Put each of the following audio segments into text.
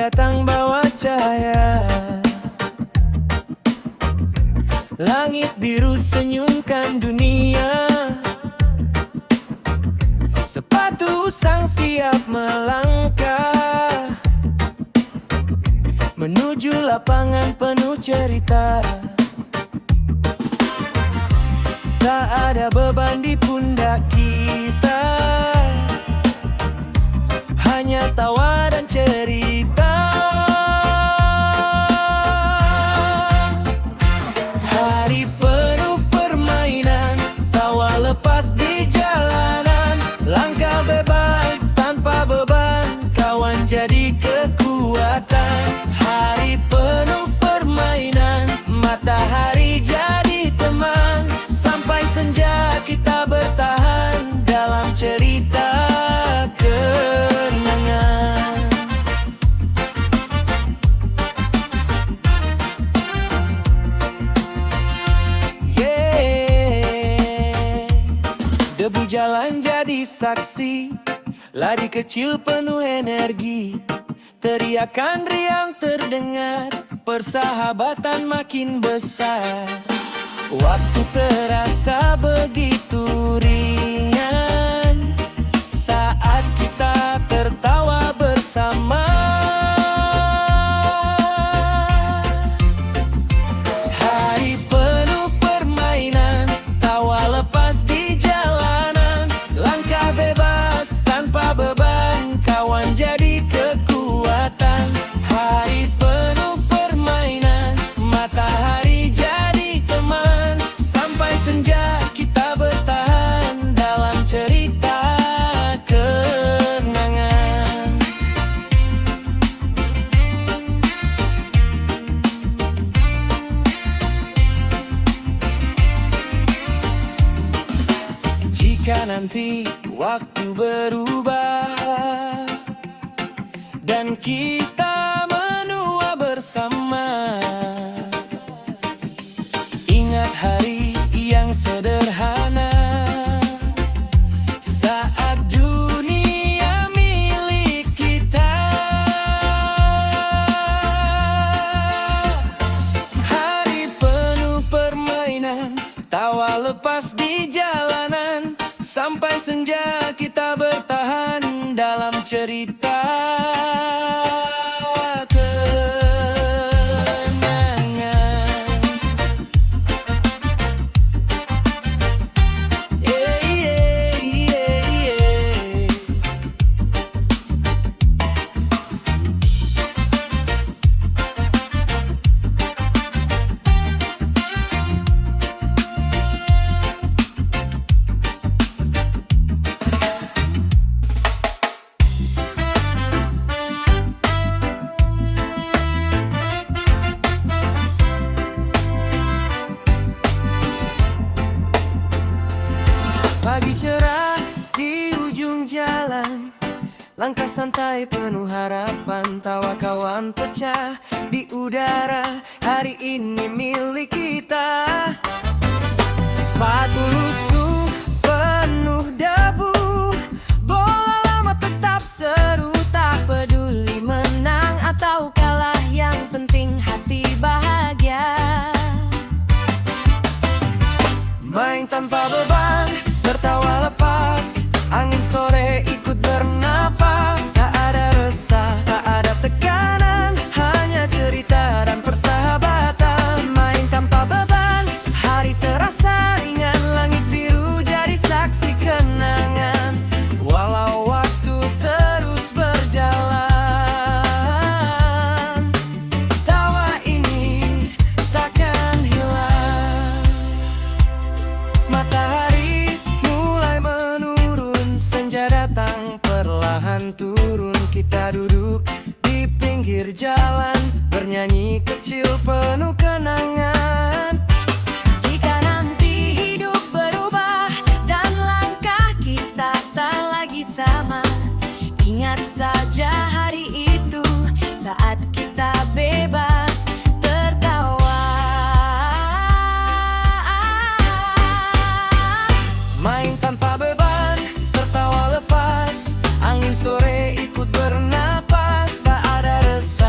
datang bawa cahaya. Langit biru senyumkan dunia. Sepatu usang siap melangkah menuju lapangan penuh cerita. Tak ada beban di pundak kita, hanya tawa dan cerita. Hari penuh permainan, tawa lepas di jalanan. Langkah bebas tanpa beban, kawan jadi kekuatan. Hari penuh permainan, matahari jadi teman. Sampai senja kita bertahan dalam cerita kenangan. Debu jalan jadi saksi, lari kecil penuh energi. Teriakan riang terdengar, persahabatan makin besar. Waktu terasa begitu ringan saat kita tertawa bersama. Hari penuh permainan, tawa lepas di jalanan. Langkah bebas tanpa beban, kawan jadi kekuatan. Hari penuh permainan, matahari jadi teman. Sampai senja kita bertahan dalam cerita kenangan. Jika nanti waktu berubah dan kita menua bersama, ingat hari yang sederhana saat dunia milik kita. Hari penuh permainan, tawa lepas di jalanan. Sampai senja kita bertahan dalam cerita kenangan. Pagi cerah di ujung jalan, langkah santai penuh harapan. Tawa kawan pecah di udara, hari ini milik kita. Sepatu lusuh penuh debu, bola lama tetap seru. Tak peduli menang atau kalah, yang penting hati bahagia. Main tanpa beban, tertawa lepas, angin sore ikut bernapas. Tak ada resah, tak ada tekanan, hanya cerita dan persahabatan. Main tanpa beban, hari terasa ringan. Langit biru jadi saksi kenangan. Walau waktu terus berjalan, tawa ini takkan hilang. Matahari mulai menurun, senja datang perlahan turun. Kita duduk di pinggir jalan, bernyanyi kecil penuh kenangan. Jika nanti hidup berubah dan langkah kita tak lagi sama, ingat saja hari itu saat kita bebas tertawa. Main tanpa beban, tertawa lepas, angin sore ikut bernapas. Tak ada resah,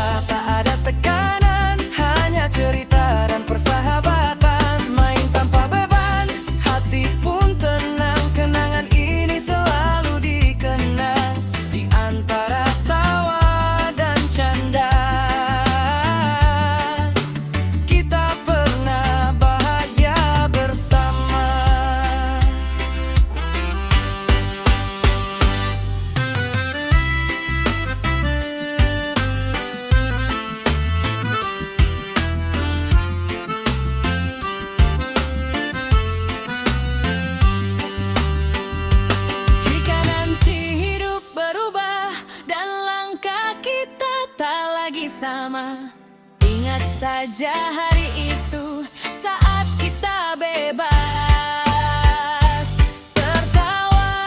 Ingat saja hari itu saat kita bebas tertawa.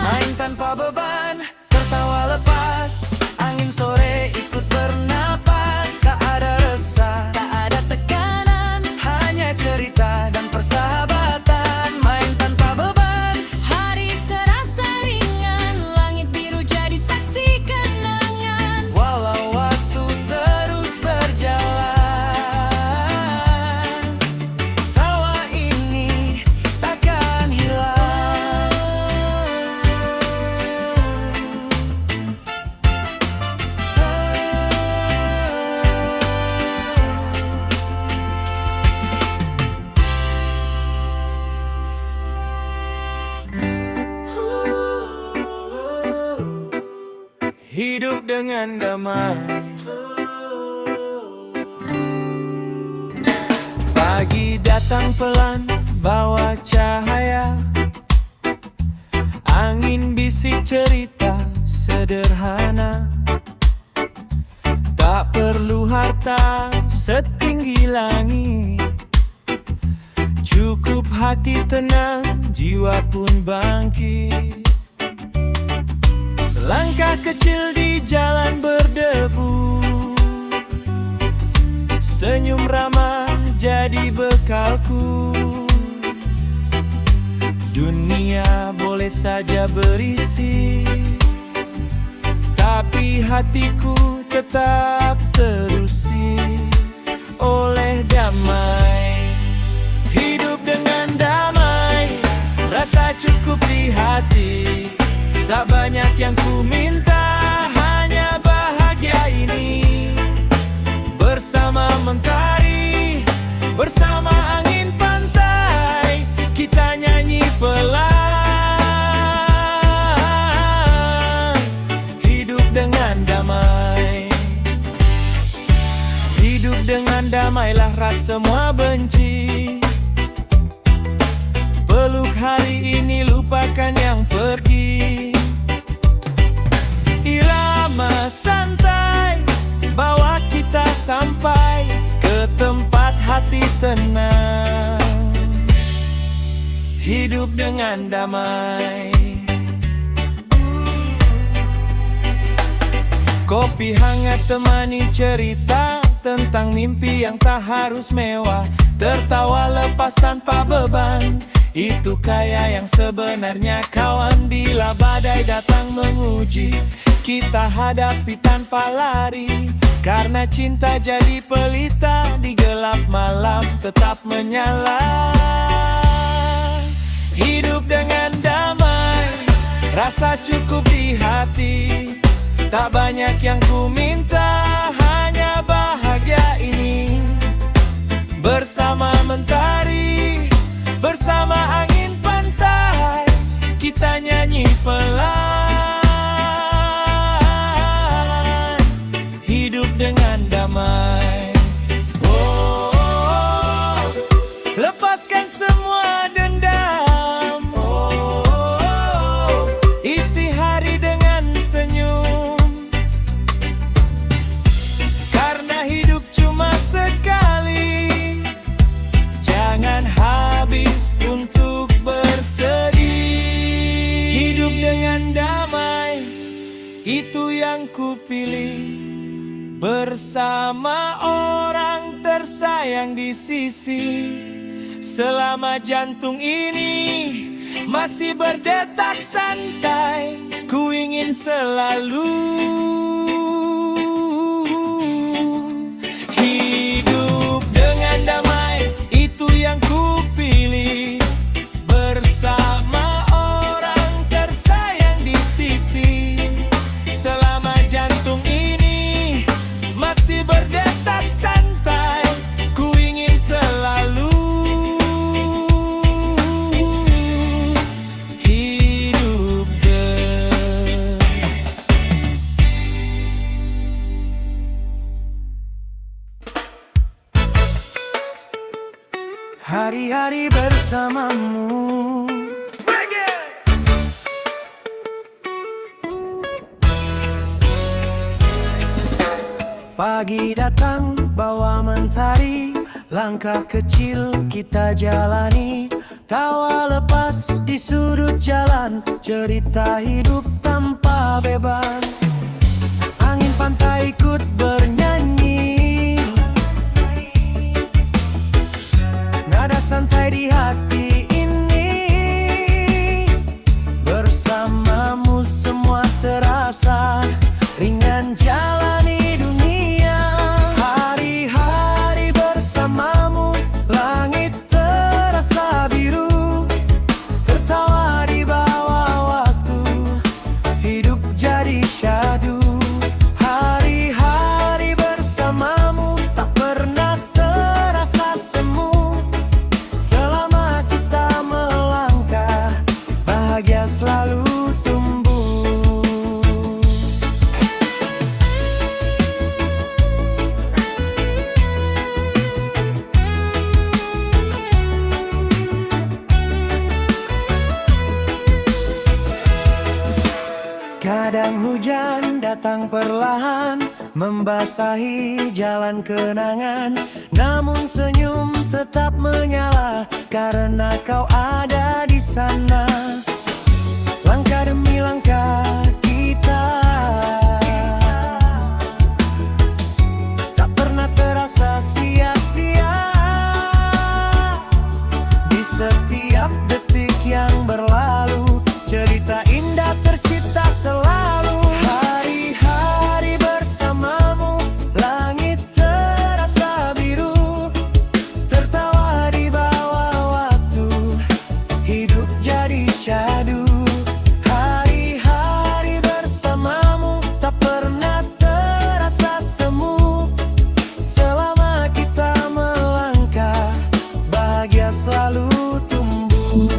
Main tanpa beban, tertawa lepas. Angin sore ikut bernapas. Tak ada resah, Tak ada tekanan, hanya cerita dan persahabatan. Main tanpa beban, hari terasa ringan. Langit biru jadi saksi kenangan. walau waktu terus berjalan. Tawa ini takkan hilang. Hidup dengan damai. Pagi datang pelan, bawa cahaya. Angin bisik cerita sederhana. Tak perlu harta setinggi langit. Cukup hati tenang, jiwa pun bangkit. Langkah kecil di jalan berdebu. Senyum ramah jadi bekalku. Dunia boleh saja berisi, tapi hatiku tetap terusi oleh damai. Hidup dengan damai, rasa cukup di hati. Tak banyak yang ku minta, hanya bahagia ini. Bersama mentari, bersama angin pantai, kita nyanyi pelan. Hidup dengan damai. Hidup dengan damailah rasa semua benci. Peluk hari ini, lupakan yang pergi. Irama santai bawa kita sampai ke tempat hati tenang. Hidup dengan damai. Kopi hangat temani cerita tentang mimpi yang tak harus mewah. Tertawa lepas tanpa beban, itu kaya yang sebenarnya kawan. Bila badai datang menguji, kita hadapi tanpa lari. Karena cinta jadi pelita, di gelap malam tetap menyala. Hidup dengan damai, rasa cukup di hati. Tak banyak yang ku minta, hanya bahagia ini. Bersama mentari, bersama angin pantai, kita nyanyi pelan. Hidup dengan damai. Oh, oh, oh. Lepaskan semua dendam. Oh, oh, oh. Isi hari dengan senyum. Karena hidup cuma sekali, jangan habis untuk bersedih. Hidup dengan damai, itu yang kupilih. Bersama orang tersayang di sisi. Selama jantung ini masih berdetak santai, ku ingin selalu hidup dengan damai. Itu yang ku pilih. Bersama orang tersayang di sisi. Selama jantung ini masih berdetak santai, ku ingin selalu hidup hari-hari bersamamu. Pagi datang bawa mentari, langkah kecil kita jalani. Tawa lepas di sudut jalan, cerita hidup tanpa beban. Angin pantai ikut bernyanyi, nada santai di hati ini. Bersamamu semua terasa ringan jalani dunia. Hari-hari bersamamu, langit terasa biru. Tertawa di bawah waktu, hidup jadi syadu. Hari-hari bersamamu tak pernah terasa semu. Selama kita melangkah, bahagia selalu tumbuh. Kadang hujan datang perlahan, membasahi jalan kenangan. Namun senyum tetap menyala, karena kau ada di sana. Langkah demi langkah kita tak pernah terasa sia-sia. Di setiap detik yang berlalu, cerita indah tercipta selalu. Hari-hari bersamamu, langit terasa biru. Tertawa di bawah waktu, hidup jadi syadu. Hari-hari bersamamu tak pernah terasa semu. Selama kita melangkah, bahagia selalu tumbuh.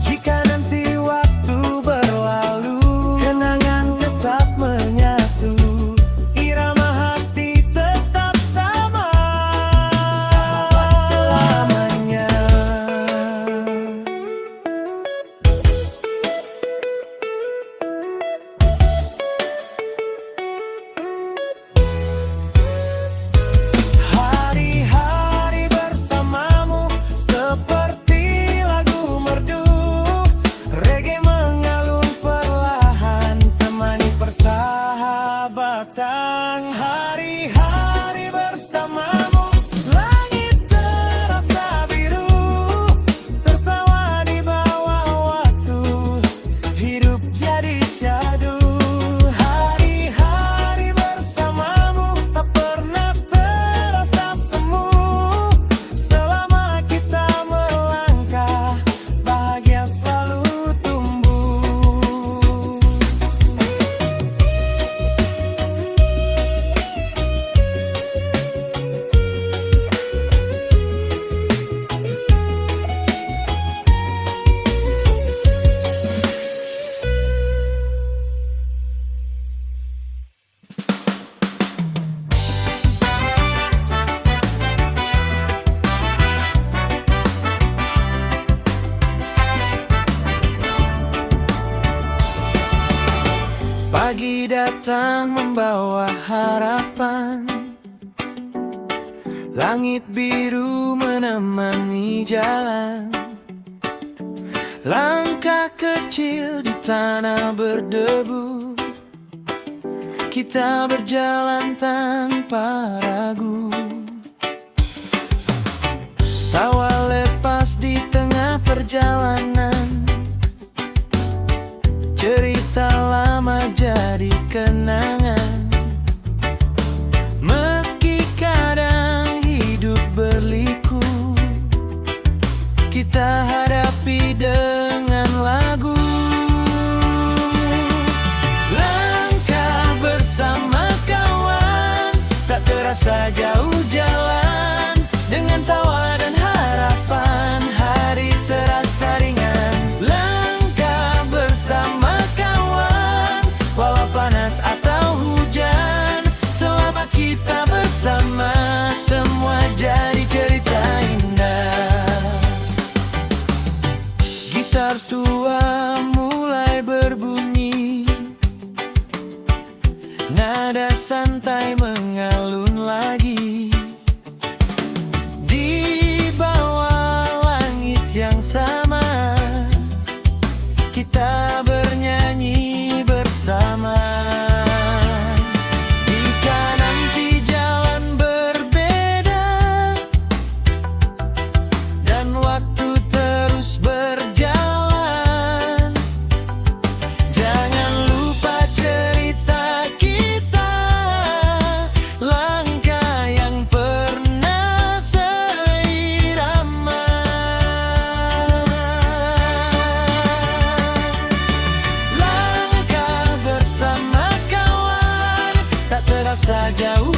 Jika nanti waktu berlalu, kenangan tetap menyatu. Irama hati tetap sama, sahabat selamanya. Hari-hari bersamamu seperti lagu merdu. Reggae mengalun perlahan, temani persahabatan. Hari-hari bersamamu, langit terasa biru. Tertawa di bawah waktu, hidup jadi syadu. Hari-hari bersamamu tak pernah terasa semu. Selama kita melangkah, bahagia selalu tumbuh. Pagi datang membawa harapan, langit biru menemani jalan. Langkah kecil di tanah berdebu, kita berjalan tanpa ragu. Tawa lepas di tengah perjalanan, cerita lama jadi kenangan. Meski kadang hidup berliku, kita hadapi dengan lagu. Langkah bersama kawan, tak terasa jauh jalan. Dengan tawa dan harapan, hari terasa ringan. Langkah bersama kawan, walau panas atau hujan. Selama kita bersama, semua jadi cerita indah. Gitar tua mulai berbunyi, nada santai mengalun lagi di bawah langit yang sama. Kita bernyanyi bersama. Jika nanti jalan berbeda dan waktu terus berjalan, jangan lupa cerita kita, langkah yang pernah seirama. Langkah bersama kawan, tak terasa jauh